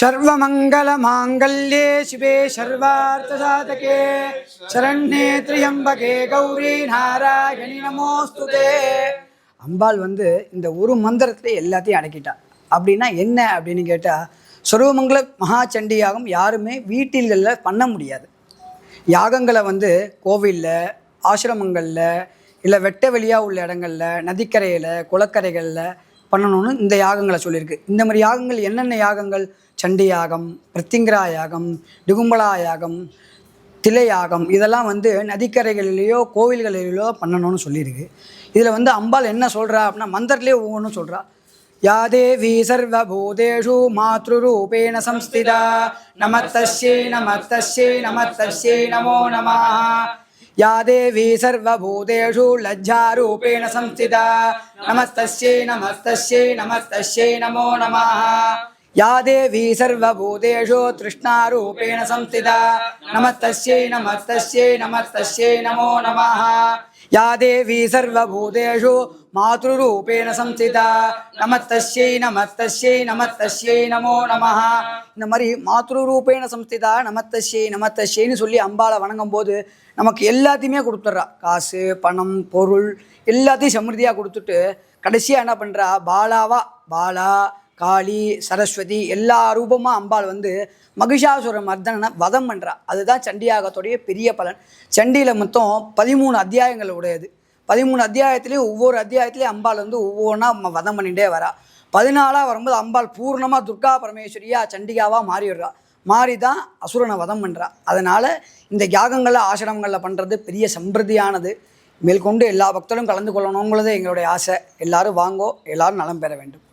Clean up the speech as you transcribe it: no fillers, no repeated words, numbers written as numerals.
सर्वमङ्गलमाङ्गल्ये शिवे सर्वार्थसाधके शरण्ये त्र्यम्बके गौरी नारायणि நமோஸ்துதே. அம்பாள் இந்த ஒரு மந்திரத்தில் எல்லாத்தையும் அடக்கிட்டா. அப்படின்னா என்ன அப்படின்னு கேட்டால், சர்வமங்கல மகாச்சண்டி யாகம் யாருமே வீட்டில்களில் பண்ண முடியாது. யாகங்களை கோவிலில், ஆசிரமங்களில், இல்லை வெட்ட வெளியாக உள்ள இடங்களில், நதிக்கரையில், குளக்கரைகளில் பண்ணணும்னு இந்த யாகங்களை சொல்லியிருக்கு. இந்த மாதிரி யாகங்கள் என்னென்ன யாகங்கள்? சண்டி யாகம், பிரத்திங்கரா யாகம், டிகும்பலா யாகம், திலை யாகம், இதெல்லாம் நதிக்கரைகளிலேயோ கோவில்களிலேயோ பண்ணணும்னு சொல்லியிருக்கு. இதில் அம்பாள் என்ன சொல்கிறா அப்படின்னா, மந்திரத்திலே ஒவ்வொன்றும் சொல்கிறா. யா தேவி சர்வபூதேஷு மாத்ருரூபேண சம்ஸ்திதா நமஸ்தஸ்யை நமஸ்தஸ்யை நமஸ்தஸ்யை நமோ நமः. या देवी सर्वभूतेषु लज्जारूपेण संस्थिता नमस्तस्यै नमस्तस्यै नमस्तस्यै नमो नमः. या देवी सर्वभूतेषु तृष्णारूपेण संस्थिता नमस्तस्यै नमस्तस्यै नमस्तस्यै नमो नमः. या देवी सर्वभूतेषु मातृरूपेण संस्थिता नमस्तस्यै नमस्तस्यै नमस्तस्यै नमो नमः. இந்த மாதிரி மாத்ருரூபேண சம்ஸ்திதா நமஸ்தஸ்யை நமஸ்தஸ்யைன்னு சொல்லி அம்பாளை வணங்கும் போது நமக்கு எல்லாத்தையுமே கொடுத்துட்றா. காசு, பணம், பொருள் எல்லாத்தையும் சமிருத்தியாக கொடுத்துட்டு கடைசியாக என்ன பண்ணுறா, பாலா, காளி, சரஸ்வதி எல்லா ரூபமாக அம்பாள் மகிஷாசுர மர்தனனை வதம் பண்ணுறா. அதுதான் சண்டியாகத்துடைய பெரிய பலன். சண்டியில் மொத்தம் 13 அத்தியாயங்கள் உடையது. 13 அத்தியாயத்துலேயும் ஒவ்வொரு அத்தியாயத்துலேயும் அம்பாள் ஒவ்வொன்றா வதம் பண்ணிகிட்டே வரா. 14ஆக வரும்போது அம்பாள் பூர்ணமாக துர்கா பரமேஸ்வரியாக சண்டிகாவாக மாறிடுறா. மாறி தான் அசுரனை வதம் பண்ணுறா. அதனால் இந்த யாகங்களில், ஆசிரமங்களில் பண்ணுறது பெரிய சம்பிரதியானது. மேற்கொண்டு எல்லா பக்தர்களும் கலந்து கொள்ளணுங்கிறது எங்களுடைய ஆசை. எல்லோரும் வாங்கோ, எல்லோரும் நலம் பெற வேண்டும்.